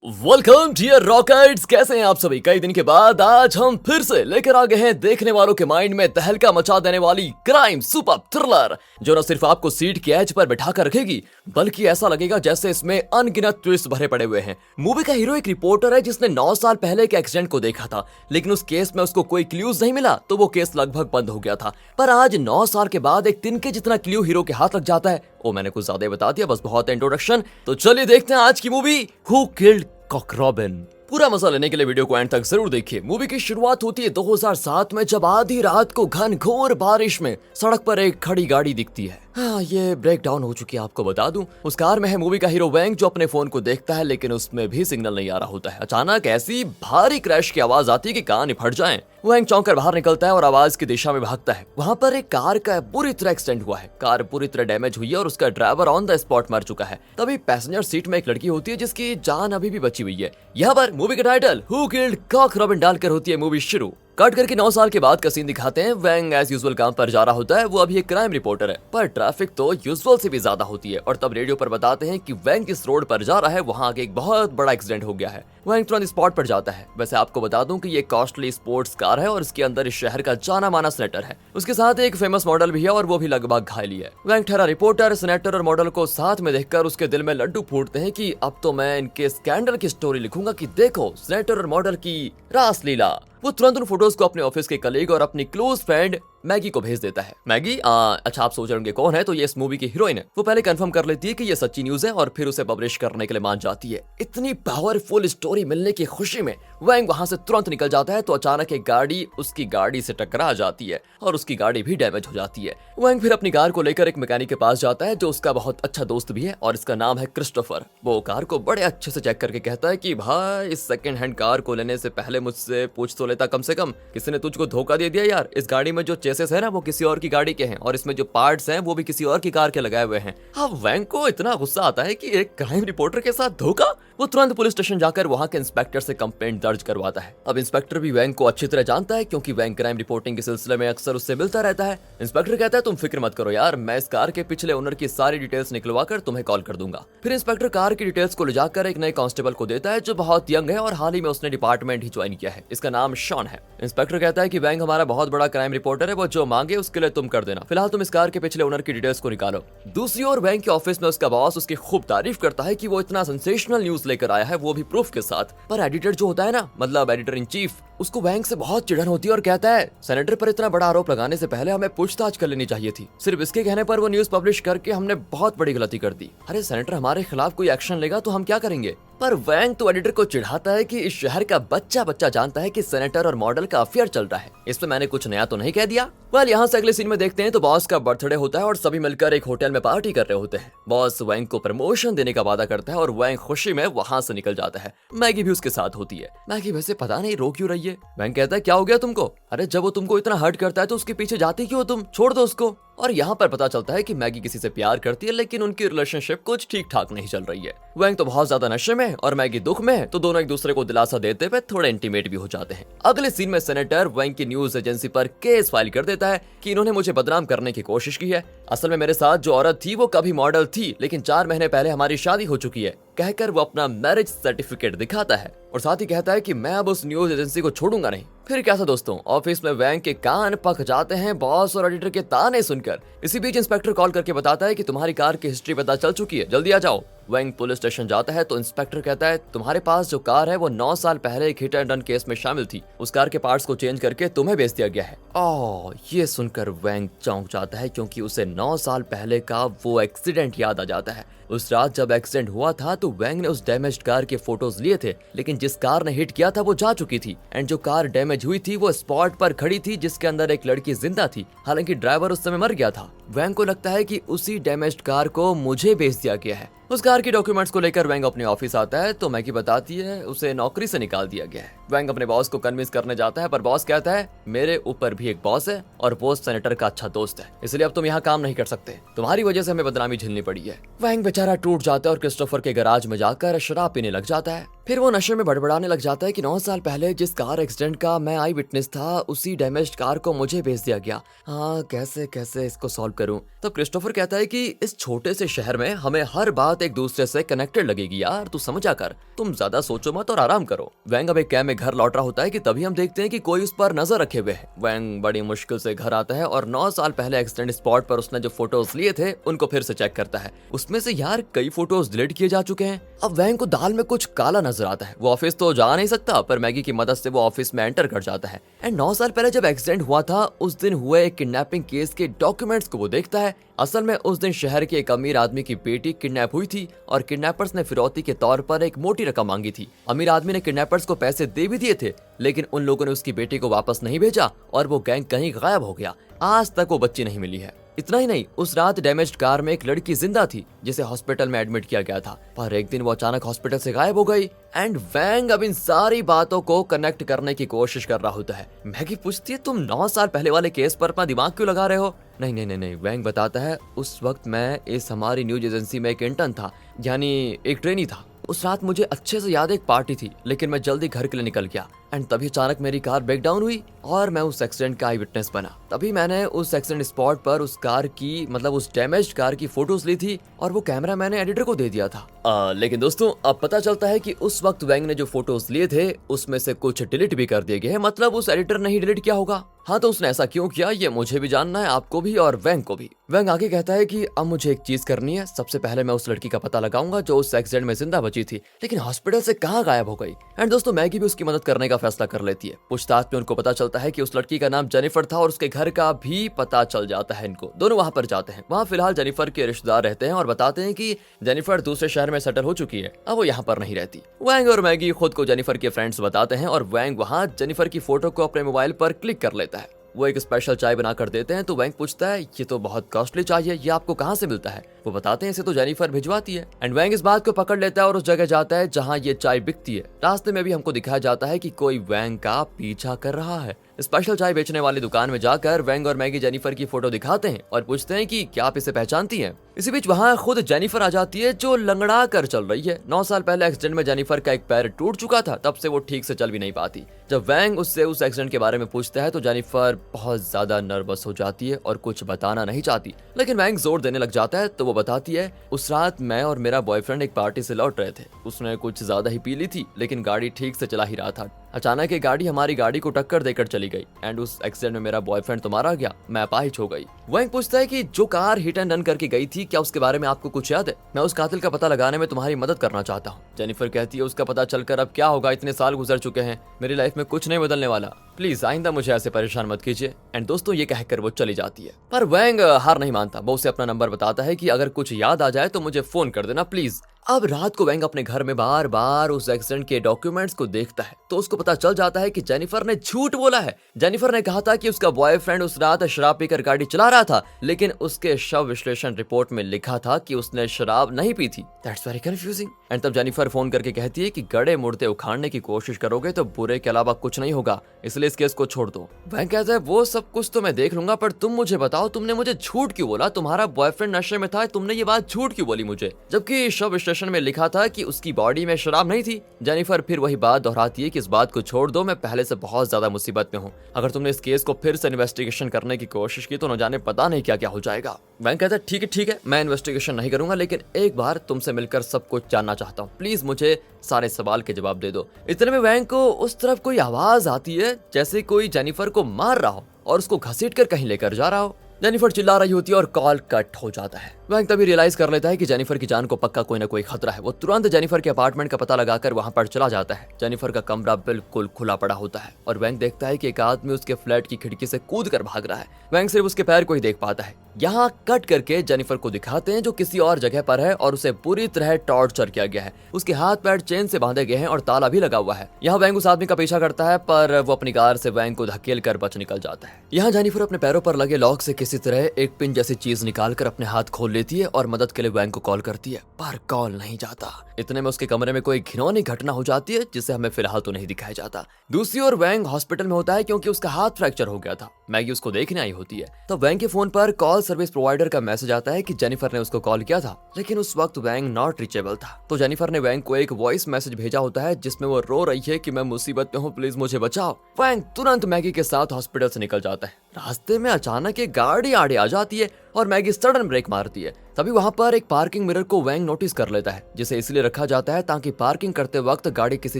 Welcome dear rockets. कैसे हैं आप सभी? कई दिन के बाद आज हम फिर से लेकर आ गए हैं देखने वालों के माइंड में तहलका मचा देने वाली क्राइम सुपर थ्रिलर, जो न सिर्फ आपको सीट के एज पर बैठा कर रखेगी बल्कि ऐसा लगेगा जैसे इसमें अनगिनत ट्विस्ट भरे पड़े हुए हैं। मूवी का हीरो एक रिपोर्टर है जिसने 9 साल पहले के एक्सीडेंट को देखा था, लेकिन उस केस में उसको कोई क्लूज नहीं मिला तो वो केस लगभग बंद हो गया था। पर आज 9 साल के बाद एक तिनके जितना क्लू हीरो के हाथ लग जाता है। ओ, मैंने कुछ ज्यादा बता दिया, बस बहुत इंट्रोडक्शन। तो चलिए देखते हैं आज की movie Who killed Cock Robin. पूरा मजा लेने के लिए वीडियो को एंड तक जरूर देखिए। मूवी की शुरुआत होती है 2007 में, जब आधी रात को घनघोर बारिश में सड़क पर एक खड़ी गाड़ी दिखती है। हाँ, ये ब्रेक डाउन हो चुकी है, आपको बता दूं। उस कार में है मूवी का हीरो वैंग, जो अपने फोन को देखता है लेकिन उसमें भी सिग्नल नहीं आ रहा होता है। अचानक ऐसी भारी क्रैश की आवाज आती है कि कान ही फट जाएं। वैंग चौंक कर बाहर निकलता है और आवाज की दिशा में भागता है। वहां पर एक कार का बुरी तरह एक्सीडेंट हुआ है। कार पूरी तरह डैमेज हुई है और उसका ड्राइवर ऑन द स्पॉट मर चुका है। तभी पैसेंजर सीट में एक लड़की होती है जिसकी जान अभी भी बची हुई है। यहाँ पर मूवी का title who killed Cock Robin डालकर होती है मूवी शुरू। कट करके 9 साल के बाद का सीन दिखाते हैं। वैंग एज यूजुअल काम पर जा रहा होता है। वो अभी एक क्राइम रिपोर्टर है, पर ट्रैफिक तो यूजुअल से भी ज्यादा होती है। और तब रेडियो पर बताते हैं कि वैंग जिस रोड पर जा रहा है वहां आगे एक बहुत बड़ा एक्सीडेंट हो गया है। वैंग तुरंत स्पॉट पर जाता है। वैसे आपको बता दूं कि ये कॉस्टली स्पोर्ट्स कार है और इसके अंदर इस शहर का जाना माना सेनेटर है। उसके साथ एक फेमस मॉडल भी है और वो भी लगभग घायल ही है। वैंग ठहरा रिपोर्टर सेनेटर और मॉडल को साथ में देखकर उसके दिल में लड्डू फूटते हैं कि अब तो मैं इनके स्कैंडल की स्टोरी लिखूंगा कि देखो सेनेटर और मॉडल की रासलीला। वो तुरंत उन फोटोज को अपने ऑफिस के कलीग और अपनी क्लोज फ्रेंड मैगी को भेज देता है। मैगी, अच्छा आप सोच रहे होंगे कौन है, तो ये इस मूवी की हीरोइन है। वो पहले कंफर्म कर लेती है कि ये सच्ची न्यूज है और फिर उसे पब्लिश करने के लिए मान जाती है। इतनी पावरफुल स्टोरी मिलने की खुशी में वैंग वहां से तुरंत निकल जाता है तो अचानक एक गाड़ी उसकी गाड़ी से टकरा जाती है और उसकी गाड़ी भी डैमेज हो जाती है। वैंग फिर अपनी कार को लेकर एक मैकेनिक के पास जाता है जो उसका बहुत अच्छा दोस्त भी है और इसका नाम है क्रिस्टोफर। वो कार को बड़े अच्छे से चेक करके कहता है कि भाई, इस सेकंड हैंड कार को लेने से पहले मुझसे पूछ तो लेता कम से कम। किसी ने तुझको धोखा दे दिया यार। इस गाड़ी में जो चेसेस है ना वो किसी और की गाड़ी के हैं और इसमें जो पार्ट्स हैं वो भी किसी और की कार के लगाए हुए हैं। अब वैंग को इतना गुस्सा आता है कि एक क्राइम रिपोर्टर के साथ धोखा। वो तुरंत पुलिस स्टेशन जाकर वहां के इंस्पेक्टर से कंप्लेंट दर्ज करवाता है। अब इंस्पेक्टर भी वैंग को अच्छी तरह जानता है क्योंकि वैंग क्राइम रिपोर्टिंग के सिलसिले में अक्सर उससे मिलता रहता है। इंस्पेक्टर कहता है तुम फिक्र मत करो यार, मैं इस कार के पिछले ओनर की सारी डिटेल्स निकलवा कर तुम्हें कॉल कर दूंगा। फिर इंस्पेक्टर कार की डिटेल्स को ले जाकर एक नए कांस्टेबल को देता है जो बहुत यंग है और हाल ही में उसने डिपार्टमेंट ही ज्वाइन किया है। इसका नाम शॉन है। इंस्पेक्टर कहता है कि वैंग हमारा बहुत बड़ा क्राइम रिपोर्टर है, वो जो मांगे उसके लिए तुम कर देना। फिलहाल तुम इस कार के पिछले ओनर की डिटेल्स को निकालो। दूसरी ओर वैंग के ऑफिस में उसका बॉस उसकी खूब तारीफ करता है कि वो इतना सेंसेशनल न्यूज लेकर आया है, वो भी प्रूफ के साथ। पर एडिटर जो होता है ना, मतलब एडिटर इन चीफ, उसको वैंग से बहुत चिढ़न होती है और कहता है सेनेटर पर इतना बड़ा आरोप लगाने से पहले हमें पूछताछ कर लेनी चाहिए थी। सिर्फ इसके कहने पर वो न्यूज पब्लिश करके हमने बहुत बड़ी गलती कर दी। अरे सेनेटर हमारे खिलाफ कोई एक्शन लेगा तो हम क्या करेंगे? पर वैंग तो एडिटर को चिढ़ाता है कि इस शहर का बच्चा बच्चा जानता है कि सेनेटर और मॉडल का अफेयर चल रहा है। इसमें मैंने कुछ नया तो नहीं कह दिया। वेल, यहाँ से अगले सीन में देखते हैं तो बॉस का बर्थडे होता है और सभी मिलकर एक होटल में पार्टी कर रहे होते हैं। बॉस वैंग को प्रमोशन देने का वादा करता है और वैंग खुशी में वहां से निकल जाता है। मैगी भी उसके साथ होती है। मैगी वैसे पता नहीं रो क्यों रही है। वैंग कहता है क्या हो गया तुमको? अरे जब वो तुमको इतना हर्ट करता है तो उसके पीछे जाती क्यों तुम? छोड़ दो उसको। और यहाँ पर पता चलता है कि मैगी किसी से प्यार करती है लेकिन उनकी रिलेशनशिप कुछ ठीक ठाक नहीं चल रही है। वैंग तो बहुत ज्यादा नशे में और मैगी दुख में है, तो दोनों एक दूसरे को दिलासा देते हुए थोड़े इंटीमेट भी हो जाते हैं। अगले सीन में सेनेटर वैंग की न्यूज एजेंसी पर केस फाइल कर देता है कि इन्होंने मुझे बदनाम करने की कोशिश की है। असल में मेरे साथ जो औरत थी वो कभी मॉडल थी लेकिन 4 महीने पहले हमारी शादी हो चुकी है, कहकर वो अपना मैरिज सर्टिफिकेट दिखाता है और साथ ही कहता है कि मैं अब उस न्यूज एजेंसी को छोड़ूंगा नहीं। फिर कैसा दोस्तों, ऑफिस में वैंग के कान पक जाते हैं बॉस और एडिटर के ताने सुनकर। इसी बीच इंस्पेक्टर कॉल करके बताता है कि तुम्हारी कार की हिस्ट्री पता चल चुकी है, जल्दी आ जाओ। वैंग पुलिस स्टेशन जाता है तो इंस्पेक्टर कहता है तुम्हारे पास जो कार है वो 9 साल पहले एक हिट एंड रन केस में शामिल थी। उस कार के पार्ट्स को चेंज करके तुम्हें बेच दिया गया है। ओह, ये सुनकर वैंग चौंक जाता है क्योंकि उसे 9 साल पहले का वो एक्सीडेंट याद आ जाता है। उस रात जब एक्सीडेंट हुआ था तो वैंग ने उस डैमेज्ड कार के फोटोज लिए थे, लेकिन जिस कार ने हिट किया था वो जा चुकी थी एंड जो कार डैमेज हुई थी वो स्पॉट पर खड़ी थी जिसके अंदर एक लड़की जिंदा थी। हालांकि ड्राइवर उस समय मर गया था। वैंग को लगता है कि उसी डैमेज्ड कार को मुझे बेच दिया गया है। उस कार की डॉक्यूमेंट्स को लेकर वैंग अपने ऑफिस आता है तो मैगी बताती है उसे नौकरी से निकाल दिया गया है। वैंग अपने बॉस को कन्विंस करने जाता है, पर बॉस कहता है मेरे ऊपर भी एक बॉस है और वो सेनेटर का अच्छा दोस्त है, इसलिए अब तुम यहाँ काम नहीं कर सकते, तुम्हारी वजह से हमें बदनामी झेलनी पड़ी है। वैंग बेचारा टूट जाता है और क्रिस्टोफर के गैराज में जाकर शराब पीने लग जाता है। फिर वो नशे में बड़बड़ाने लग जाता है कि 9 साल पहले जिस कार एक्सीडेंट का मैं आई विटनेस था, उसी डैमेज्ड कार को मुझे भेज दिया गया। हाँ, कैसे इसको सॉल्व करूं? तब क्रिस्टोफर कहता है कि इस छोटे से शहर में हमें हर बात एक दूसरे से कनेक्टेड लगेगी यार, तू समझा कर, तुम ज्यादा सोचो मत और आराम करो। वैंग अब एक कैब में घर लौट रहा होता है कि तभी हम देखते हैं कि कोई उस पर नजर रखे हुए है। वैंग बड़ी मुश्किल से घर आता है और 9 साल पहले एक्सीडेंट स्पॉट पर उसने जो फोटोज लिए थे उनको फिर से चेक करता है। उसमें से यार कई फोटोज डिलीट किए जा चुके हैं। अब वैंग को दाल में कुछ काला नजर आता है। वो ऑफिस तो जा नहीं सकता, पर मैगी की मदद से वो ऑफिस में एंटर कर जाता है एंड 9 साल पहले जब एक्सीडेंट हुआ था उस दिन हुए एक किडनैपिंग केस के डॉक्यूमेंट्स को वो देखता है। असल में उस दिन शहर के एक अमीर आदमी की बेटी किडनैप हुई थी और किडनैपर्स ने फिरौती के तौर पर एक मोटी रकम मांगी थी। अमीर आदमी ने किडनैपर्स को पैसे दे भी दिए थे, लेकिन उन लोगों ने उसकी बेटी को वापस नहीं भेजा और वो गैंग कहीं गायब हो गया। आज तक वो बच्ची नहीं मिली है। इतना ही नहीं, उस रात डैमेज्ड कार में एक लड़की जिंदा थी जिसे हॉस्पिटल में एडमिट किया गया था, पर एक दिन वो अचानक हॉस्पिटल से गायब हो गई एंड वैंग अब इन सारी बातों को कनेक्ट करने की कोशिश कर रहा होता है। मैगी पूछती है तुम 9 साल पहले वाले केस पर अपना दिमाग क्यों लगा रहे हो? नहीं, वैंग बताता है उस वक्त मैं इस हमारी न्यूज एजेंसी में एक इंटर्न था, यानी एक ट्रेनी था। उस रात मुझे अच्छे से याद एक पार्टी थी, लेकिन मैं जल्दी घर के लिए निकल गया एंड तभी अचानक मेरी कार ब्रेक डाउन हुई और मैं उस एक्सीडेंट का आई विटनेस बना। तभी मैंने उस एक्सीडेंट स्पॉट पर उस कार की मतलब उस डैमेज्ड कार की फोटोज ली थी और वो कैमरा मैंने एडिटर को दे दिया था। लेकिन दोस्तों अब पता चलता है कि उस वक्त वैंग ने जो फोटोज लिए थे उसमें से कुछ डिलीट भी कर दिए गए हैं, मतलब उस एडिटर ने ही डिलीट किया होगा। हाँ, तो उसने ऐसा क्यों किया ये मुझे भी जानना है, आपको भी और वैंग को भी। वैंग आगे कहता है कि अब मुझे एक चीज करनी है, सबसे पहले मैं उस लड़की का पता लगाऊंगा जो उस एक्सीडेंट में जिंदा बची थी लेकिन हॉस्पिटल से कहाँ गायब हो गई। एंड दोस्तों मैगी भी उसकी मदद करने का फैसला कर लेती है। पूछताछ में उनको पता चलता है कि उस लड़की का नाम जेनिफर था और उसके घर का भी पता चल जाता है इनको। दोनों वहां पर जाते हैं। वहां फिलहाल जेनिफर के रिश्तेदार रहते हैं और बताते हैं कि जेनिफर दूसरे शहर में सेटल हो चुकी है, अब वो यहाँ पर नहीं रहती। वैंग और मैगी खुद को जेनिफर के फ्रेंड्स बताते हैं और वैंग वहां जेनिफर की फोटो को अपने मोबाइल पर क्लिक कर लेता है। वो एक स्पेशल चाय बना कर देते हैं तो वैंग पूछता है ये तो बहुत कॉस्टली चाय है, ये आपको कहाँ से मिलता है? वो बताते हैं इसे तो जेनिफर भिजवाती है एंड वैंग इस बात को पकड़ लेता है और उस जगह जाता है जहाँ ये चाय बिकती है। रास्ते में भी हमको दिखाया जाता है कि कोई वैंग का पीछा कर रहा है। स्पेशल चाय बेचने वाली दुकान में जाकर वैंग और मैगी जेनिफर की फोटो दिखाते हैं और पूछते हैं कि क्या आप इसे पहचानती हैं? इसी बीच वहाँ खुद जेनिफर आ जाती है जो लंगड़ा कर चल रही है। 9 साल पहले एक्सीडेंट में जेनिफर का एक पैर टूट चुका था, तब से वो ठीक से चल भी नहीं पाती। जब वैंग उससे उस एक्सीडेंट के बारे में पूछता है तो जेनिफर बहुत ज्यादा नर्वस हो जाती है और कुछ बताना नहीं चाहती, लेकिन वैंग जोर देने लग जाता है तो वो बताती है उस रात मैं और मेरा बॉयफ्रेंड एक पार्टी से लौट रहे थे। उसने कुछ ज्यादा ही पी ली थी लेकिन गाड़ी ठीक से चला ही रहा था। अचानक एक गाड़ी हमारी गाड़ी को टक्कर देकर चली गई एंड उस एक्सीडेंट में मेरा बॉयफ्रेंड तो मारा गया, मैं अपाहिज हो गई। वैंग पूछता है कि जो कार हिट एंड रन करके गई थी क्या उसके बारे में आपको कुछ याद है? मैं उस कातिल का पता लगाने में तुम्हारी मदद करना चाहता हूँ। जेनिफर कहती है उसका पता चलकर अब क्या होगा, इतने साल गुजर चुके हैं, मेरी लाइफ में कुछ नहीं बदलने वाला, प्लीज आइंदा मुझे ऐसे परेशान मत कीजिए। एंड दोस्तों ये कहकर वो चली जाती है, पर वैंग हार नहीं मानता। वो उसे अपना नंबर बताता है कि अगर कुछ याद आ जाए तो मुझे फोन कर देना प्लीज। अब रात को वैंग अपने घर में बार बार उस एक्सीडेंट के डॉक्यूमेंट्स को देखता है तो उसको पता चल जाता है कि जेनिफर ने झूठ बोला है। जेनिफर ने कहा था कि उसका बॉयफ्रेंड उस रात शराब पीकर गाड़ी चला रहा था, लेकिन उसके शव विश्लेषण रिपोर्ट में लिखा था कि उसने शराब नहीं पी थी। That's very confusing. एंड तब जेनिफर फोन करके कहती है कि गड़े मुर्दे उखाड़ने की कोशिश करोगे तो बुरे के अलावा कुछ नहीं होगा, इसलिए इस केस को छोड़ दो। वैंग कहता है वो सब कुछ तो मैं देख लूंगा, पर तुम मुझे बताओ तुमने मुझे झूठ क्यों बोला? तुम्हारा बॉयफ्रेंड नशे में था, तुमने ये बात झूठ क्यों बोली मुझे, जबकि शव विश्लेषण में लिखा था कि उसकी बॉडी में शराब नहीं थी। जेनिफर फिर वही बात दोहराती है कि इस बात को छोड़ दो, मैं पहले से बहुत ज्यादा मुसीबत में हूँ। अगर तुमने इस केस को फिर से इन्वेस्टिगेशन करने की कोशिश की तो न जाने पता नहीं क्या क्या हो जाएगा। वैंग कहता है ठीक है, मैं इन्वेस्टिगेशन नहीं करूंगा, लेकिन एक बार तुमसे मिलकर सब कुछ जानना चाहता हूँ, प्लीज मुझे सारे सवाल के जवाब दे दो। इतने में वैंग को उस तरफ कोई आवाज आती है जैसे कोई जेनिफर को मार रहा हो और उसको घसीट कर कहीं लेकर जा रहा हो। जेनिफर चिल्ला रही होती है और कॉल कट हो जाता है। वैंग तभी रियलाइज कर लेता है कि जेनिफर की जान को पक्का कोई ना कोई खतरा है। वो तुरंत जेनिफर के अपार्टमेंट का पता लगाकर वहां पर चला जाता है। जेनिफर का कमरा बिल्कुल खुला पड़ा होता है और वैंग देखता है कि एक आदमी उसके फ्लैट की खिड़की से कूद कर भाग रहा है। वैंग सिर्फ उसके पैर को ही देख पाता है। यहाँ कट करके जेनिफर को दिखाते हैं जो किसी और जगह पर है और उसे पूरी तरह टॉर्चर किया गया है। उसके हाथ पैर चेन से बांधे गए हैं और ताला भी लगा हुआ है। यहाँ वैंग उस आदमी का पीछा करता है, पर वो अपनी कार से वैंग को धकेल कर बच निकल जाता है। यहाँ जेनिफर अपने पैरों पर लगे लॉक से किसी तरह एक पिन जैसी चीज निकालकर अपने हाथ खोल लेती है और मदद के लिए वैंग को कॉल करती है, पर कॉल नहीं जाता। इतने में उसके कमरे में कोई घिनौनी घटना हो जाती है जिसे हमें फिलहाल तो नहीं दिखाया जाता। दूसरी ओर वैंग हॉस्पिटल में होता है क्योंकि उसका हाथ फ्रैक्चर हो गया था। मैगी उसको देखने आई होती है, तो वैंग के फोन पर कॉल सर्विस प्रोवाइडर का मैसेज आता है कि जेनिफर ने उसको कॉल किया था, लेकिन उस वक्त वैंग नॉट रीचेबल था। तो जेनिफर ने वैंग को एक वॉइस मैसेज भेजा होता है जिसमें वो रो रही है कि मैं मुसीबत में हूँ, प्लीज मुझे बचाओ। वैंग तुरंत मैगी के साथ हॉस्पिटल से निकल जाता है। रास्ते में अचानक एक गाड़ी आड़े आ जाती है और मैगी सडन ब्रेक मारती है। तभी वहां पर एक पार्किंग मिरर को वैंग नोटिस कर लेता है, जिसे इसलिए रखा जाता है ताकि पार्किंग करते वक्त गाड़ी किसी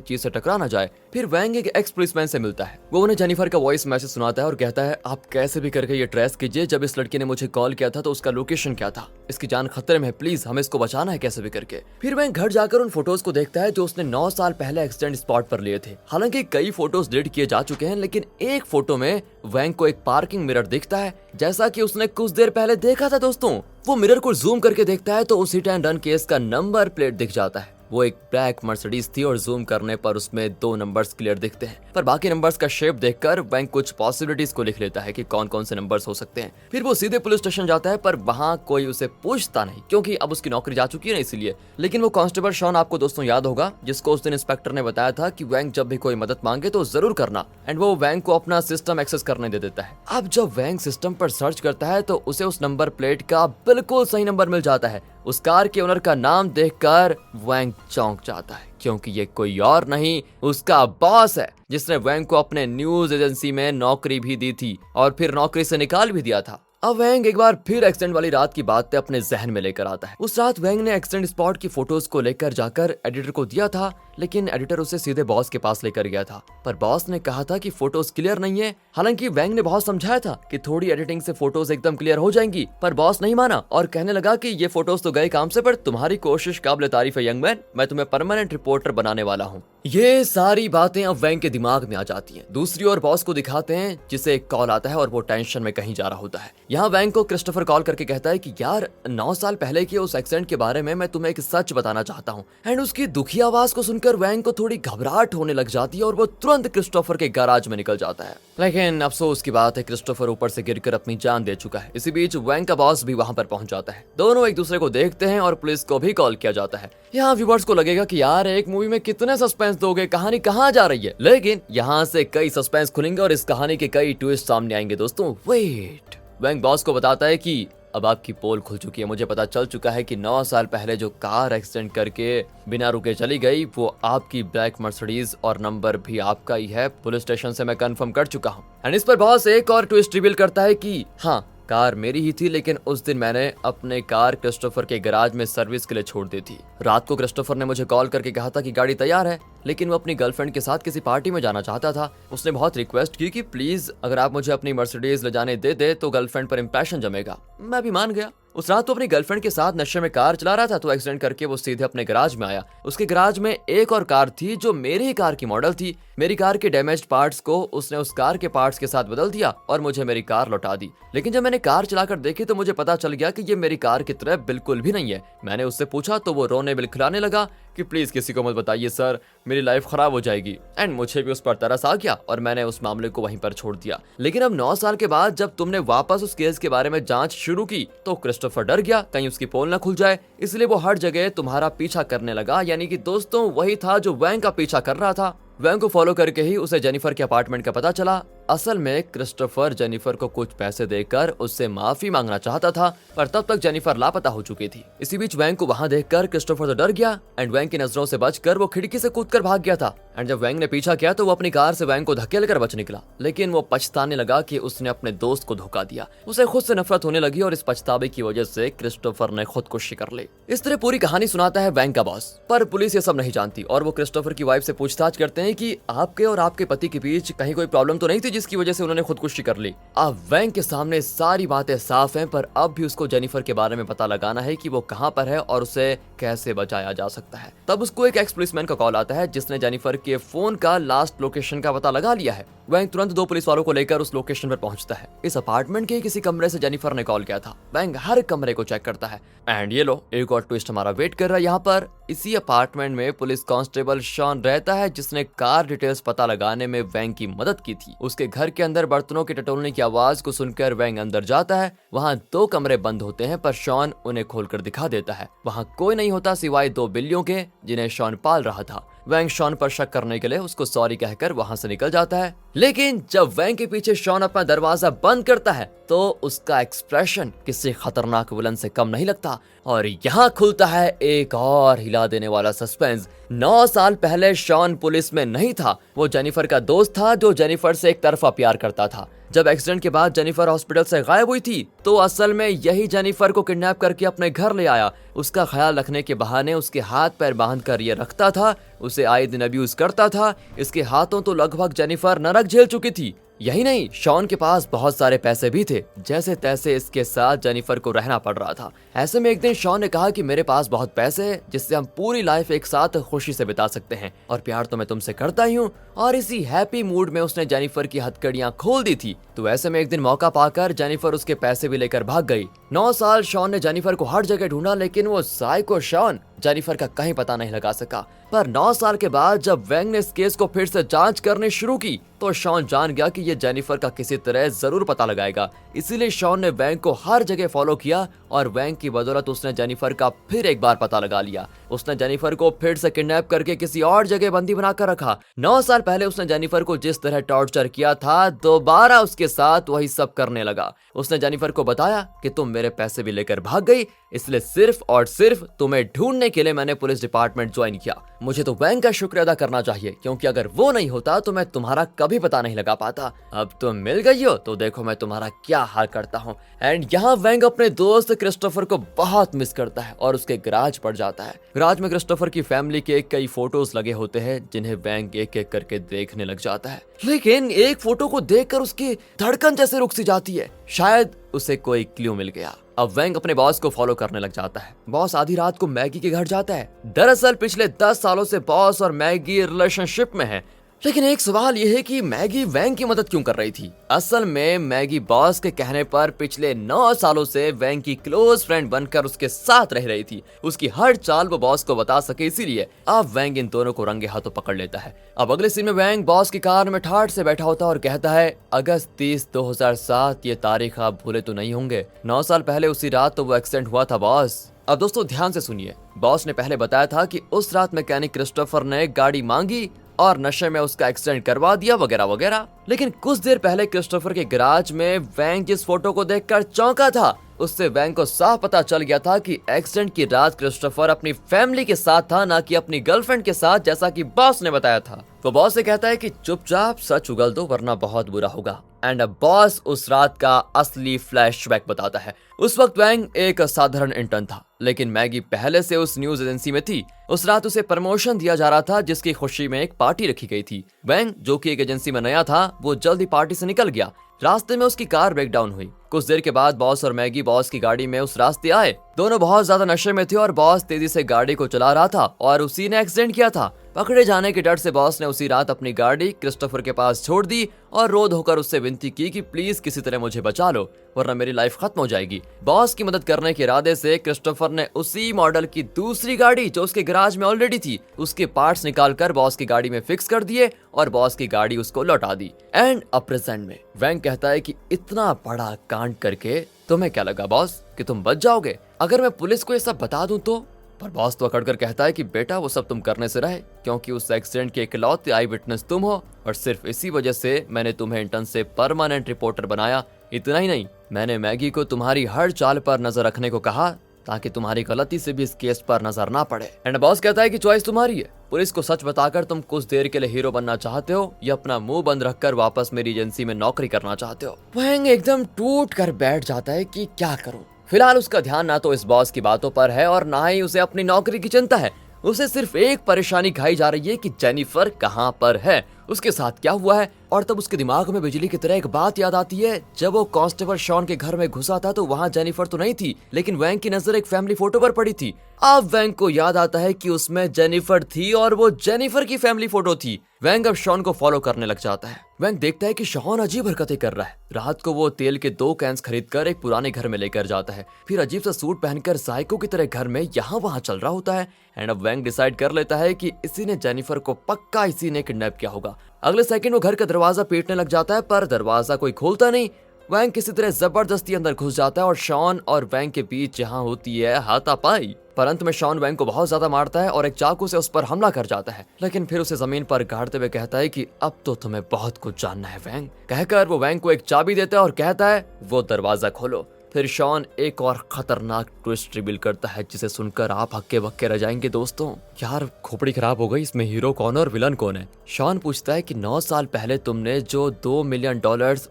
चीज से टकरा ना जाए। फिर वैंग एक एक्स पुलिसमैन से मिलता है। वो उन्हें जेनिफर का वॉइस मैसेज सुनाता है और कहता है, आप कैसे भी करके ये ट्रेस कीजिए, जब इस लड़की ने मुझे कॉल किया था तो उसका लोकेशन क्या था, इसकी जान खतरे में है, प्लीज हमें इसको बचाना है कैसे भी करके। फिर वैंग घर जाकर उन फोटोज को देखता है जो उसने 9 साल पहले एक्सीडेंट स्पॉट पर लिए थे। हालांकि कई फोटोज डिलीट किए जा चुके हैं, लेकिन एक फोटो में वैंग को एक पार्किंग मिरर दिखता है जैसा कि उसने कुछ देर पहले देखा था। दोस्तों, वो मिरर को जूम करके देखता है तो उस हिट एंड रन केस का नंबर प्लेट दिख जाता है। वो एक ब्लैक मर्सिडीज थी और जूम करने पर उसमें 2 नंबर्स क्लियर दिखते हैं, पर बाकी नंबर्स का शेप देखकर वैंग कुछ पॉसिबिलिटीज को लिख लेता है कि कौन कौन से नंबर्स हो सकते हैं। फिर वो सीधे पुलिस स्टेशन जाता है, पर वहां कोई उसे पूछता नहीं क्योंकि अब उसकी नौकरी जा चुकी है ना, इसीलिए। लेकिन वो कांस्टेबल शॉन, आपको दोस्तों याद होगा, जिसको उस दिन इंस्पेक्टर ने बताया था कि वैंग जब भी कोई मदद मांगे तो जरूर करना, एंड वो वैंग को अपना सिस्टम एक्सेस करने दे देता है। अब जब वैंग सिस्टम पर सर्च करता है तो उसे उस नंबर प्लेट का बिल्कुल सही नंबर मिल जाता है। उस कार के ओनर का नाम देखकर वैंग चौंक जाता है, क्योंकि ये कोई और नहीं उसका बॉस है, जिसने वैंग को अपने न्यूज एजेंसी में नौकरी भी दी थी और फिर नौकरी से निकाल भी दिया था। अब वैंग एक बार फिर एक्सीडेंट वाली रात की बातें अपने जहन में लेकर आता है। उस रात वैंग ने एक्सीडेंट स्पॉट की फोटोज को लेकर जाकर एडिटर को दिया था, लेकिन एडिटर उसे सीधे बॉस के पास लेकर गया था, पर बॉस ने कहा था कि फोटोज क्लियर नहीं है। हालांकि वैंग ने बहुत समझाया था कि थोड़ी एडिटिंग से फोटोज एकदम क्लियर हो जाएंगी, पर बॉस नहीं माना और कहने लगा कि ये फोटोज तो गए काम से, पर तुम्हारी कोशिश काबिल तारीफ है यंग मैन, मैं तुम्हें परमानेंट रिपोर्टर बनाने वाला हूँ। ये सारी बातें अब वैंग के दिमाग में आ जाती हैं। दूसरी ओर बॉस को दिखाते हैं, जिसे एक कॉल आता है और वो टेंशन में कहीं जा रहा होता है। यहाँ वैंग को क्रिस्टोफर कॉल करके कहता है कि यार 9 साल पहले के उस एक्सीडेंट के बारे में मैं तुम्हें एक सच बताना चाहता हूँ। एंड उसकी दुखी आवाज को सुनकर वैंग को थोड़ी घबराहट होने लग जाती है और वो तुरंत क्रिस्टोफर के गैराज में निकल जाता है। लेकिन अफसोस की बात है, क्रिस्टोफर ऊपर से गिरकर अपनी जान दे चुका है। इसी बीच वैंग का बॉस भी वहां पर पहुंच जाता है। दोनों एक दूसरे को देखते हैं और पुलिस को भी कॉल किया जाता है। यहाँ व्यूअर्स को लगेगा कि यार एक मूवी में कितने सस्पेंस दोगे, कहानी कहाँ जा रही है, लेकिन यहाँ से कई सस्पेंस खुलेंगे और इस कहानी के कई ट्विस्ट सामने आएंगे। दोस्तों वेट, वैंग बॉस को बताता है कि अब आपकी पोल खुल चुकी है, मुझे पता चल चुका है कि 9 साल पहले जो कार एक्सीडेंट करके बिना रुके चली गई वो आपकी ब्लैक मर्सिडीज और नंबर भी आपका ही है, पुलिस स्टेशन से मैं कंफर्म कर चुका हूँ। एंड इस पर बॉस एक और ट्विस्ट रिवील करता है कि हाँ, कार मेरी ही थी, लेकिन उस दिन मैंने अपने कार क्रिस्टोफर के गैराज में सर्विस के लिए छोड़ दी थी। रात को क्रिस्टोफर ने मुझे कॉल करके कहा था कि गाड़ी तैयार है, लेकिन वो अपनी गर्लफ्रेंड के साथ किसी पार्टी में जाना चाहता था। उसने बहुत रिक्वेस्ट की कि प्लीज अगर आप मुझे अपनी मर्सिडीज ले जाने दे तो गर्लफ्रेंड पर इंप्रेशन जमेगा। मैं भी मान गया। उस रात तो अपनी गर्लफ्रेंड के साथ नशे में कार चला रहा था, तो एक्सीडेंट करके वो सीधे अपने गैराज में आया। उसके गैराज में एक और कार थी जो मेरी ही कार की मॉडल थी। मेरी कार के डैमेज्ड पार्ट्स को उसने उस कार के पार्ट्स के साथ बदल दिया और मुझे मेरी कार लौटा दी। लेकिन जब मैंने कार चलाकर देखी तो मुझे पता चल गया कि ये मेरी कार की तरह बिल्कुल भी नहीं है। मैंने उससे पूछा तो वो रोने बिलखिलाने लगा कि प्लीज किसी को मत बताइए सर, मेरी लाइफ खराब हो जाएगी। एंड मुझे भी उस पर तरस आ गया और मैंने उस मामले को वहीं पर छोड़ दिया। लेकिन अब 9 साल के बाद जब तुमने वापस उस केस के बारे में जांच शुरू की तो क्रिस्टोफर डर गया कहीं उसकी पोल ना खुल जाए, इसलिए वो हर जगह तुम्हारा पीछा करने लगा। यानी कि दोस्तों वही था जो वैंग का पीछा कर रहा था। वैंग को फॉलो करके ही उसे जेनिफर के अपार्टमेंट का पता चला। असल में क्रिस्टोफर जेनिफर को कुछ पैसे देकर उससे माफी मांगना चाहता था, पर तब तक जेनिफर लापता हो चुकी थी। इसी बीच वैंग को वहां देखकर क्रिस्टोफर तो डर गया एंड वैंग की नजरों से बचकर वो खिड़की से कूदकर भाग गया था। एंड जब वैंग ने पीछा किया तो वो अपनी कार से वैंग को धकेल कर बच निकला, लेकिन वो पछताने लगा कि उसने अपने दोस्त को धोखा दिया। उसे खुद से नफरत होने लगी और इस पछतावे की वजह से क्रिस्टोफर ने खुदकुशी कर ली। इस तरह पूरी कहानी सुनाता है वैंग का बॉस, पर पुलिस ये सब नहीं जानती और वो क्रिस्टोफर की वाइफ से पूछताछ करते हैं कि आपके और आपके पति के बीच कहीं कोई प्रॉब्लम तो नहीं थी जिसकी वजह से उन्होंने खुदकुशी कर ली। अब वैंग के सामने सारी बातें साफ हैं, पर अब भी उसको जेनिफर के बारे में पता लगाना है कि वो कहां पर है और उसे कैसे बचाया जा सकता है। तब उसको एक एक्स पुलिसमैन का कॉल आता है जिसने जेनिफर के फोन का लास्ट लोकेशन का पता लगा लिया है। वैंग तुरंत 2 पुलिस वालों को लेकर उस लोकेशन पर पहुंचता है। इस अपार्टमेंट के किसी कमरे से जेनिफर ने कॉल किया था। वैंग हर कमरे को चेक करता है एंड ये लो एक और ट्विस्ट हमारा वेट कर रहा है। यहाँ पर इसी अपार्टमेंट में पुलिस कांस्टेबल शॉन रहता है जिसने कार डिटेल्स पता लगाने में वैंग की मदद की थी। उसके उसके घर के अंदर बर्तनों के टटोलने की आवाज को सुनकर वैंग अंदर जाता है। वहाँ 2 कमरे बंद होते हैं पर शॉन उन्हें खोलकर दिखा देता है। वहाँ कोई नहीं होता सिवाय 2 बिल्लियों के जिन्हें शॉन पाल रहा था। वैंग शॉन पर शक करने के लिए उसको सॉरी कहकर वहां से निकल जाता है। लेकिन जब वैंग के पीछे शॉन अपना दरवाजा बंद करता है तो उसका एक्सप्रेशन किसी खतरनाक विलन से कम नहीं लगता। और यहाँ खुलता है एक और हिला देने वाला सस्पेंस। 9 साल पहले शॉन पुलिस में नहीं था, वो जेनिफर का दोस्त था जो जेनिफर से एक तरफा प्यार करता था। जब एक्सीडेंट के बाद जेनिफर हॉस्पिटल से गायब हुई थी तो असल में यही जेनिफर को किडनैप करके अपने घर ले आया। उसका ख्याल रखने के बहाने उसके हाथ पैर बांध कर ये रखता था, उसे आए दिन अब्यूज करता था। इसके हाथों तो लगभग जेनिफर नरक झेल चुकी थी। यही नहीं, शॉन के पास बहुत सारे पैसे भी थे। जैसे तैसे इसके साथ जेनिफर को रहना पड़ रहा था। ऐसे में एक दिन शॉन ने कहा कि मेरे पास बहुत पैसे हैं जिससे हम पूरी लाइफ एक साथ खुशी से बिता सकते हैं और प्यार तो मैं तुमसे करता ही हूँ। और इसी हैप्पी मूड में उसने जेनिफर की हथकड़ियां खोल दी थी। तो ऐसे में एक दिन मौका पाकर जेनिफर उसके पैसे भी लेकर भाग गई। 9 साल शॉन ने जेनिफर को हर जगह ढूंढा लेकिन वो साइको शॉन जेनिफर का कहीं पता नहीं लगा सका। पर 9 साल के बाद जब वैंग ने इस केस को फिर से जांच करनी शुरू की तो शॉन जान गया कि ये जेनिफर का किसी तरह जरूर पता लगाएगा। इसीलिए शॉन ने वैंग को हर जगह फॉलो किया और वैंग की बदौलत उसने जेनिफर का फिर एक बार पता लगा लिया। उसने जेनिफर को फिर से किडनैप करके किसी और जगह बंदी बनाकर रखा। 9 साल पहले उसने जेनिफर को जिस तरह टॉर्चर किया था दोबारा उसके साथ वही सब करने लगा। उसने जेनिफर को बताया कि तुम मेरे पैसे भी लेकर भाग गई, इसलिए सिर्फ और सिर्फ तुम्हें ढूंढने के लिए मैंने पुलिस डिपार्टमेंट ज्वाइन किया। मुझे तो वैंग का शुक्र अदा करना चाहिए क्योंकि अगर वो नहीं होता तो मैं तुम्हारा कभी पता नहीं लगा पाता। अब तुम मिल गई हो तो देखो मैं तुम्हारा क्या हाल करता हूँ। एंड यहाँ वैंग अपने दोस्त क्रिस्टोफर को बहुत मिस करता है और उसके गराज पर जाता है। गराज में क्रिस्टोफर की फैमिली के कई फोटोज लगे होते हैं जिन्हें वैंग एक एक करके देखने लग जाता है। लेकिन एक फोटो को देखकर उसकी धड़कन जैसे रुक सी जाती है, शायद उसे कोई क्लू मिल गया। अब वैंग अपने बॉस को फॉलो करने लग जाता है। बॉस आधी रात को मैगी के घर जाता है। दरअसल पिछले 10 सालों से बॉस और मैगी रिलेशनशिप में है। लेकिन एक सवाल यह है कि मैगी वैंग की मदद क्यों कर रही थी। असल में मैगी बॉस के कहने पर पिछले 9 सालों से वैंग की क्लोज फ्रेंड बनकर उसके साथ रह रही थी। उसकी हर चाल वो बॉस को बता सके, इसीलिए अब वैंग इन दोनों को रंगे हाथों पकड़ लेता है। अब अगले सीन में वैंग बॉस की कार में ठाठ से बैठा होता है और कहता है अगस्त 30, 2007 ये तारीख आप भूले तो नहीं होंगे। 9 साल पहले उसी रात तो वो एक्सीडेंट हुआ था बॉस। अब दोस्तों ध्यान से सुनिए, बॉस ने पहले बताया था कि उस रात मैकेनिक क्रिस्टोफर ने गाड़ी मांगी और नशे में उसका एक्सीडेंट करवा दिया वगैरह वगैरह। लेकिन कुछ देर पहले क्रिस्टोफर के गैराज में वैंग जिस फोटो को देखकर चौंका था उससे वैंग को साफ पता चल गया था कि एक्सीडेंट की रात क्रिस्टोफर अपनी फैमिली के साथ था, ना कि अपनी गर्लफ्रेंड के साथ जैसा कि बॉस ने बताया था। वो बॉस से कहता है कि चुपचाप सच उगल दो वरना बहुत बुरा होगा। एंड अब बॉस उस रात का असली फ्लैशबैक बताता है। उस वक्त वैंग एक साधारण इंटर्न था, लेकिन मैगी पहले से उस न्यूज एजेंसी में थी। उस रात उसे प्रमोशन दिया जा रहा था जिसकी खुशी में एक पार्टी रखी गई थी। वैंग जो कि एक एजेंसी में नया था वो जल्दी पार्टी से निकल गया। रास्ते में उसकी कार ब्रेक डाउन हुई। कुछ देर के बाद बॉस और मैगी बॉस की गाड़ी में उस रास्ते आए। दोनों बहुत ज्यादा नशे में थे और बॉस तेजी से गाड़ी को चला रहा था और उसी ने एक्सीडेंट किया था। पकड़े जाने के डर से बॉस ने उसी रात अपनी गाड़ी क्रिस्टोफर के पास छोड़ दी और रो धोकर उससे विनती की कि प्लीज किसी तरह मुझे बचा लो वरना मेरी लाइफ खत्म हो जाएगी। बॉस की मदद करने के इरादे से क्रिस्टोफर ने उसी मॉडल की दूसरी गाड़ी जो उसके गैराज में ऑलरेडी थी उसके पार्ट्स निकालकर बॉस की गाड़ी में फिक्स कर दिए और बॉस की गाड़ी उसको लौटा दी। एंड अब प्रेजेंट में वैंग कहता है कि इतना बड़ा कांड करके तुम्हें क्या लगा बॉस कि तुम बच जाओगे अगर मैं पुलिस को ये सब बता दूं तो? पर बॉस तो अकड़ कर कहता है कि बेटा वो सब तुम करने से रहे क्योंकि उस एक्सीडेंट के इकलौते आई विटनेस तुम हो और सिर्फ इसी वजह से मैंने तुम्हें इंटर्न से परमानेंट रिपोर्टर बनाया। इतना ही नहीं, मैंने मैगी को तुम्हारी हर चाल पर नजर रखने को कहा ताकि तुम्हारी गलती से भी इस केस पर नजर ना पड़े। एंड बॉस कहता है कि चॉइस तुम्हारी है। पुलिस को सच बताकर तुम कुछ देर के लिए हीरो बनना चाहते हो या अपना मुंह बंद रखकर वापस मेरी एजेंसी में नौकरी करना चाहते हो। वैंग एकदम टूट कर बैठ जाता है कि क्या करूं। फिलहाल उसका ध्यान ना तो इस बॉस की बातों पर है और ना ही उसे अपनी नौकरी की चिंता है। उसे सिर्फ एक परेशानी खाई जा रही है कि जेनिफर कहां पर है, उसके साथ क्या हुआ है। और तब उसके दिमाग में बिजली की तरह एक बात याद आती है। जब वो कांस्टेबल शॉन के घर में घुसा था तो वहां जेनिफर तो नहीं थी, लेकिन वैंग की नजर एक फैमिली फोटो पर पड़ी थी। अब वैंग को याद आता है कि उसमें जेनिफर थी और वो जेनिफर की फैमिली फोटो थी। वैंग अब शॉन को फॉलो करने लग जाता है। वैंग देखता है कि शॉन अजीब हरकतें कर रहा है। रात को वो तेल के 2 कैंस खरीदकर एक पुराने घर में लेकर जाता है, फिर अजीब सा सूट पहनकर साइको की तरह घर में यहाँ वहाँ चल रहा होता है। एंड अब वैंग डिसाइड कर लेता है कि इसी ने जेनिफर को पक्का इसी ने किडनैप किया होगा। अगले सेकंड वो घर का दरवाजा पीटने लग जाता है, पर दरवाजा कोई खोलता नहीं। वैंग किसी तरह जबरदस्ती अंदर घुस जाता है और शॉन और वैंग के बीच जहां होती है हाथापाई। पर अंत में शॉन वैंग को बहुत ज्यादा मारता है और एक चाकू से उस पर हमला कर जाता है, लेकिन फिर उसे जमीन पर गाड़ते हुए कहता है कि अब तो तुम्हें बहुत कुछ जानना है वैंग। कहकर वो वैंग को एक चाबी देता है और कहता है वो दरवाजा खोलो। फिर शॉन एक और खतरनाक ट्विस्ट रिवील करता है जिसे सुनकर आप हक्के बक्के रह जाएंगे दोस्तों। यार खोपड़ी खराब हो गई, इसमें हीरो कौन और विलन कौन है। शॉन पूछता है कि 9 साल पहले तुमने जो $2 मिलियन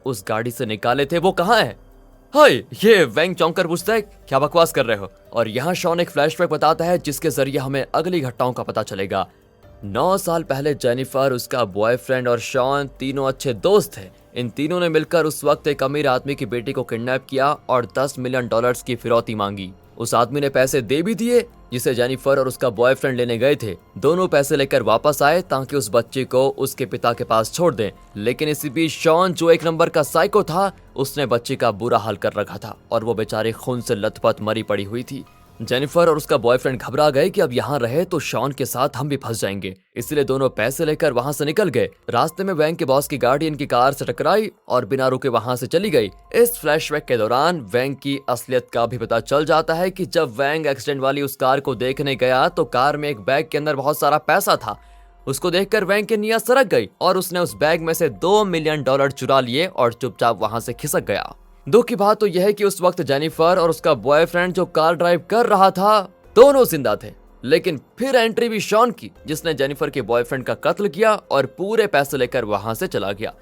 उस गाड़ी से निकाले थे वो कहाँ है। हाय, ये वैंग चौंक कर पूछता है क्या बकवास कर रहे हो। और यहाँ शॉन एक फ्लैशबैक बताता है जिसके जरिए हमें अगली घटनाओं का पता चलेगा। 9 साल पहले जेनिफर, उसका बॉयफ्रेंड और शॉन तीनों अच्छे दोस्त थे। इन तीनों ने मिलकर उस वक्त एक अमीर आदमी की बेटी को किडनैप किया और $10 मिलियन की फिरौती मांगी। उस आदमी ने पैसे दे भी दिए जिसे जेनिफर और उसका बॉयफ्रेंड लेने गए थे। दोनों पैसे लेकर वापस आए ताकि उस बच्चे को उसके पिता के पास छोड़ दें, लेकिन इसी बीच शॉन, जो एक नंबर का साइको था, उसने बच्चे का बुरा हाल कर रखा था और वो बेचारी खून से लथपथ मरी पड़ी हुई थी। जेनिफर और उसका बॉयफ्रेंड घबरा गए कि अब यहाँ रहे तो शॉन के साथ हम भी फंस जाएंगे, इसलिए दोनों पैसे लेकर वहाँ से निकल गए। रास्ते में वैंग के बॉस की गाड़ी इनकी कार से टकराई और बिना रुके वहाँ से चली गई। इस फ्लैशबैक के दौरान वैंग की असलियत का भी पता चल जाता है कि जब वैंग एक्सीडेंट वाली उस कार को देखने गया तो कार में एक बैग के अंदर बहुत सारा पैसा था। उसको देखकर वैंग की नियत सरक गई और उसने उस बैग में से $2 मिलियन चुरा लिए और चुपचाप वहाँ से खिसक गया। दुख की बात तो यह है कि उस वक्त जेनिफर और उसका बॉयफ्रेंड जो कार ड्राइव कर रहा था, दोनों जिंदा थे। लेकिन फिर एंट्री भी शॉन की, जिसने जेनिफर के बॉयफ्रेंड का कत्ल किया और पूरे पैसे लेकर वहां से चला गया।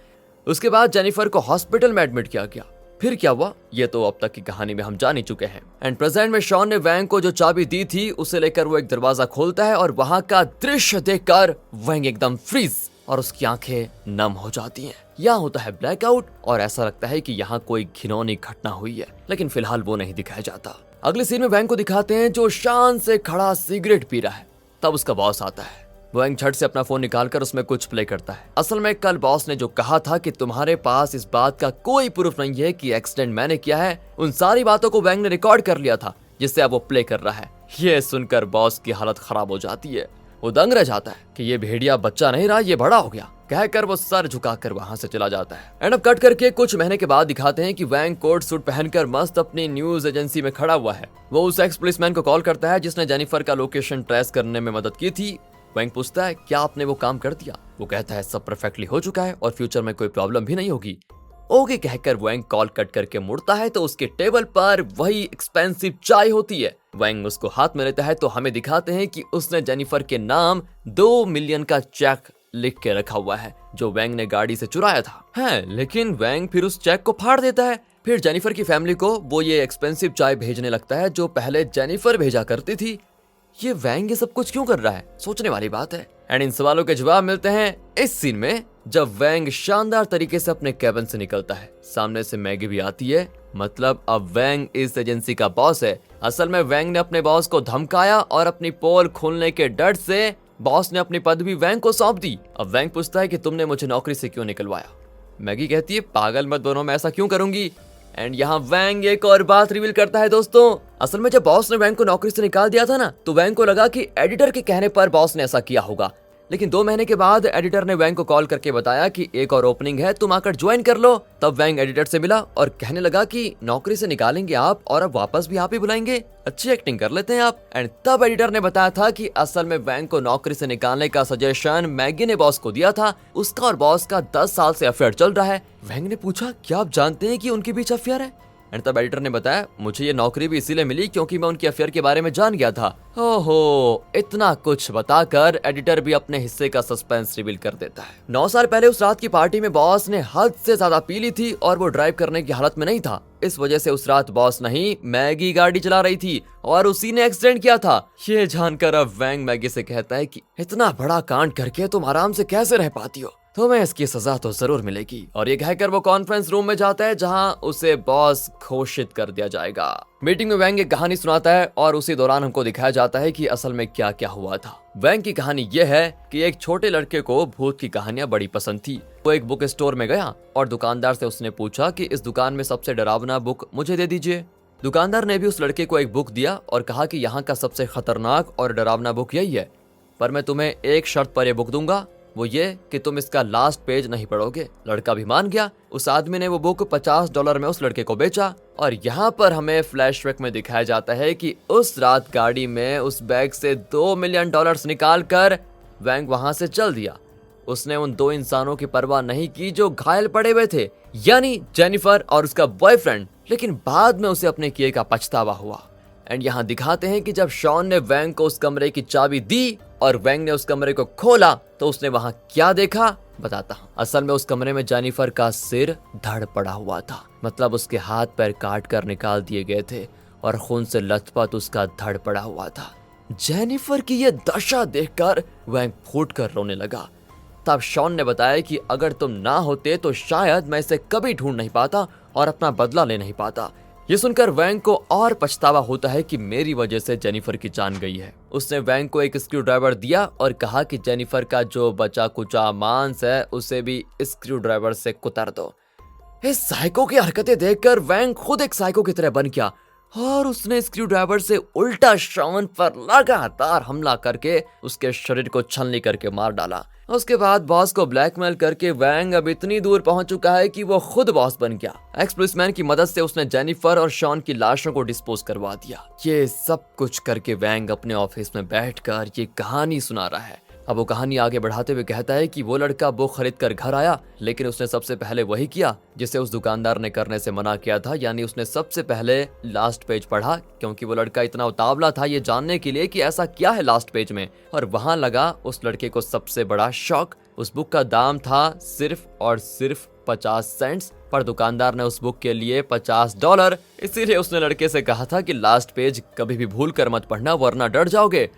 उसके बाद जेनिफर को हॉस्पिटल में एडमिट किया गया। फिर क्या हुआ ये तो अब तक की कहानी में हम जान ही चुके हैं। एंड प्रेजेंट में शॉन ने वैंग को जो चाबी दी थी उसे लेकर वो एक दरवाजा खोलता है और वहां का दृश्य देखकर वैंग एकदम फ्रीज और उसकी आंखें नम हो जाती हैं। यहाँ होता है ब्लैकआउट और ऐसा लगता है कि यहाँ कोई घिनौनी घटना हुई है, लेकिन फिलहाल वो नहीं दिखाया जाता। अगले सीन में वैंग को दिखाते हैं जो शान से खड़ा सिगरेट पी रहा है। तब उसका बॉस आता है। वैंग झट से अपना फोन निकालकर उसमें कुछ प्ले करता है। असल में कल बॉस ने जो कहा था कि तुम्हारे पास इस बात का कोई प्रूफ नहीं है कि एक्सीडेंट मैंने किया है, उन सारी बातों को वैंग ने रिकॉर्ड कर लिया था जिससे अब वो प्ले कर रहा है। ये सुनकर बॉस की हालत खराब हो जाती है। वो दंग रह जाता है कि ये भेड़िया बच्चा नहीं रहा, ये बड़ा हो गया। कहकर वो सर झुकाकर वहां से चला जाता है। एंड अब कट करके कुछ महीने के बाद दिखाते हैं कि वैंग कोट सूट पहनकर मस्त अपनी न्यूज एजेंसी में खड़ा हुआ है। वो उस एक्स पुलिसमैन को कॉल करता है जिसने जेनिफर का लोकेशन ट्रेस करने में मदद की थी। वैंग पूछता है क्या आपने वो काम कर दिया। वो कहता है सब परफेक्टली हो चुका है और फ्यूचर में कोई प्रॉब्लम भी नहीं होगी। ओके कहकर वैंग कॉल कट करके मुड़ता है तो उसके टेबल पर वही एक्सपेंसिव चाय होती है। वैंग उसको हाथ में लेता है तो हमें दिखाते हैं कि उसने जेनिफर के नाम 2 मिलियन का चेक लिख के रखा हुआ है जो वैंग ने गाड़ी से चुराया था। लेकिन वैंग फिर उस चेक को फाड़ देता है। फिर जेनिफर की फैमिली को वो ये एक्सपेंसिव चाय भेजने लगता है जो पहले जेनिफर भेजा करती थी। ये वैंग ये सब कुछ क्यों कर रहा है, सोचने वाली बात है। एंड इन सवालों के जवाब मिलते हैं इस सीन में जब वैंग शानदार तरीके से अपने कैबिन से निकलता है। सामने से मैगी भी आती है, मतलब अब वैंग इस एजेंसी का बॉस है। असल में वैंग ने अपने बॉस को धमकाया और अपनी पोल खोलने के डर से बॉस ने अपनी पदवी वैंग को सौंप दी। अब वैंग पूछता है कि तुमने मुझे नौकरी से क्यों निकलवाया। मैगी कहती है पागल मत बनो, मैं ऐसा क्यों करूंगी। एंड यहाँ वैंग एक और बात रिवील करता है दोस्तों। असल में जब बॉस ने वैंग को नौकरी से निकाल दिया था ना, तो वैंग को लगा कि एडिटर के कहने पर बॉस ने ऐसा किया होगा। लेकिन 2 महीने के बाद एडिटर ने वैंग को कॉल करके बताया कि एक और ओपनिंग है, तुम आकर ज्वाइन कर लो। तब वैंग एडिटर से मिला और कहने लगा कि नौकरी से निकालेंगे आप और अब वापस भी आप ही बुलाएंगे, अच्छी एक्टिंग कर लेते हैं आप। एंड तब एडिटर ने बताया था कि असल में वैंग को नौकरी से निकालने का सजेशन मैगी ने बॉस को दिया था। उसका और बॉस का 10 साल से अफेयर चल रहा है। वैंग ने पूछा क्या आप जानते हैं कि उनके बीच अफेयर है। एंड तब एडिटर ने बताया मुझे ये नौकरी भी इसीलिए मिली क्योंकि मैं उनके अफेयर के बारे में जान गया था। ओहो, इतना कुछ बताकर एडिटर भी अपने हिस्से का सस्पेंस रिवील कर देता है। 9 साल पहले उस रात की पार्टी में बॉस ने हद से ज्यादा पी ली थी और वो ड्राइव करने की हालत में नहीं था। इस वजह से उस रात बॉस नहीं मैगी गाड़ी चला रही थी और उसी ने एक्सीडेंट किया था। ये जानकर अब वैंग मैगी से कहता है कि इतना बड़ा कांड करके तुम आराम से कैसे रह पाती हो, तुम्हें इसकी सजा तो जरूर मिलेगी। और ये कहकर वो कॉन्फ्रेंस रूम में जाता है जहां उसे बॉस घोषित कर दिया जाएगा। मीटिंग में वैंग एक कहानी सुनाता है और उसी दौरान हमको दिखाया जाता है कि असल में क्या क्या हुआ था। वैंग की कहानी ये है कि एक छोटे लड़के को भूत की कहानियां बड़ी पसंद थी। वो एक बुक स्टोर में गया और दुकानदार से उसने पूछा कि इस दुकान में सबसे डरावना बुक मुझे दे दीजिए। दुकानदार ने भी उस लड़के को एक बुक दिया और कहा कि यहाँ का सबसे खतरनाक और डरावना बुक यही है, पर मैं तुम्हें एक शर्त पर यह बुक दूंगा वो ये कि तुम इसका लास्ट पेज नहीं पढ़ोगे। लड़का भी मान गया। उस आदमी ने वो बुक $50 में उस लड़के को बेचा। और यहाँ पर हमें फ्लैशबैक में दिखाया जाता है कि उस रात गाड़ी में उस बैग से $2 मिलियन निकाल कर वैंग वहां से चल दिया। उसने उन 2 इंसानों की परवाह नहीं की जो घायल पड़े हुए थे, यानी जेनिफर और उसका बॉयफ्रेंड। लेकिन बाद में उसे अपने किए का पछतावा हुआ। एंड यहाँ दिखाते हैं कि जब शॉन ने वैंग को उस कमरे की चाबी दी और वैंग ने उस कमरे को खोला तो उसने वहां क्या देखा बताता हूँ। असल में उस कमरे में जेनिफर का सिर धड़ पड़ा हुआ था, मतलब उसके हाथ पैर काट कर निकाल दिए गए थे और खून से लथपथ उसका धड़ पड़ा हुआ था। जेनिफर की यह दशा देखकर वैंग फूट कर रोने लगा। तब शॉन ने बताया कि अगर तुम ना होते तो शायद मैं इसे कभी ढूंढ नहीं पाता और अपना बदला ले नहीं पाता। ये सुनकर वैंग को और पछतावा होता है कि मेरी वजह से जेनिफर की जान गई है। उसने वैंग को एक स्क्रू ड्राइवर दिया और कहा कि जेनिफर का जो बचा कुचा मांस है उसे भी स्क्रू ड्राइवर से कुतर दो। इस साइको की हरकतें देखकर वैंग खुद एक साइको की तरह बन गया और उसने स्क्रू ड्राइवर से उल्टा शॉन पर लगातार हमला करके उसके शरीर को छलनी करके मार डाला। उसके बाद बॉस को ब्लैकमेल करके वैंग अब इतनी दूर पहुंच चुका है कि वो खुद बॉस बन गया। एक्स पुलिसमैन की मदद से उसने जेनिफर और शॉन की लाशों को डिस्पोज करवा दिया। ये सब कुछ करके वैंग अपने ऑफिस में बैठकर ये कहानी सुना रहा है। अब वो कहानी आगे बढ़ाते हुए कहता है कि वो लड़का बुक खरीद कर घर आया, लेकिन उसने सबसे पहले वही किया जिसे उस दुकानदार ने करने से मना किया था, यानी उसने सबसे पहले लास्ट पेज पढ़ा, क्योंकि वो लड़का इतना उतावला था ये जानने के लिए कि ऐसा क्या है लास्ट पेज में। और वहां लगा उस लड़के को सबसे बड़ा शॉक। उस बुक का दाम था सिर्फ और सिर्फ 50 सेंट्स, पर दुकानदार ने उस बुक के लिए $50। इसीलिए उसने लड़के से कहा था कि लास्ट पेज कभी भी भूल कर मत पढ़ना वरना डर जाओगे।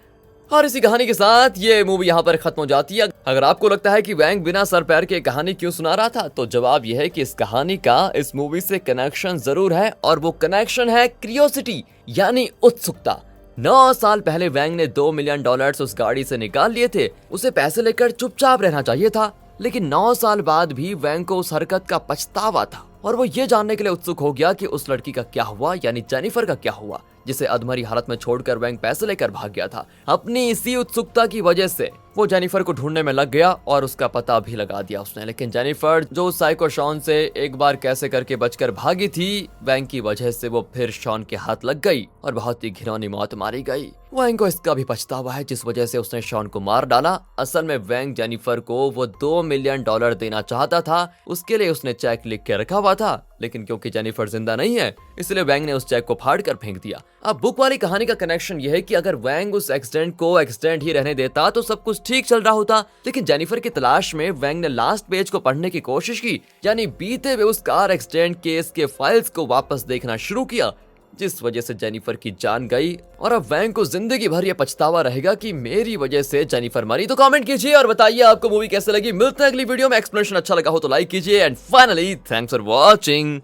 और इसी कहानी के साथ ये मूवी यहाँ पर खत्म हो जाती है। अगर आपको लगता है कि वैंग बिना सर पैर के कहानी क्यों सुना रहा था, तो जवाब यह है कि इस कहानी का इस मूवी से कनेक्शन जरूर है, और वो कनेक्शन है क्यूरियोसिटी यानी उत्सुकता। 9 साल पहले वैंग ने $2 मिलियन उस गाड़ी से निकाल लिए थे। उसे पैसे लेकर चुपचाप रहना चाहिए था, लेकिन 9 साल बाद भी वैंग को उस हरकत का पछतावा था और वो ये जानने के लिए उत्सुक हो गया कि उस लड़की का क्या हुआ, यानी जेनिफर का क्या हुआ, जिसे अधमरी हालत में छोड़कर वैंग पैसे लेकर भाग गया था। अपनी इसी उत्सुकता की वजह से वो जेनिफर को ढूंढने में लग गया और उसका पता भी लगा दिया उसने। लेकिन जेनिफर जो साइको शॉन से एक बार कैसे करके बचकर भागी थी, वैंग की वजह से वो फिर शॉन के हाथ लग गई और बहुत ही घिनौनी मौत मारी गई। वैंग को इसका भी पछतावा है जिस वजह से उसने शॉन को मार डाला। असल में वैंग जेनिफर को वो $2 मिलियन देना चाहता था, उसके लिए उसने चेक लिख के रखा हुआ था, लेकिन क्योंकि जेनिफर जिंदा नहीं है इसलिए वैंग ने उस चेक को फाड़ कर फेंक दिया। अब बुक वाली कहानी का कनेक्शन यह है कि अगर वैंग उस एक्सीडेंट को एक्सीडेंट ही रहने देता तो सब कुछ ठीक चल रहा होता, लेकिन जेनिफर की तलाश में वैंग ने लास्ट पेज को पढ़ने की कोशिश की, यानी बीते हुए उस कार एक्सीडेंट केस के फाइल्स को वापस देखना शुरू किया, जिस वजह से जेनिफर की जान गई। और अब वैंग को जिंदगी भर ये पछतावा रहेगा कि मेरी वजह से जेनिफर मरी। तो कमेंट कीजिए और बताइए आपको मूवी कैसे लगी। मिलते हैं अगली वीडियो में। एक्सप्लेनेशन अच्छा लगा हो तो लाइक कीजिए and finally thanks for watching.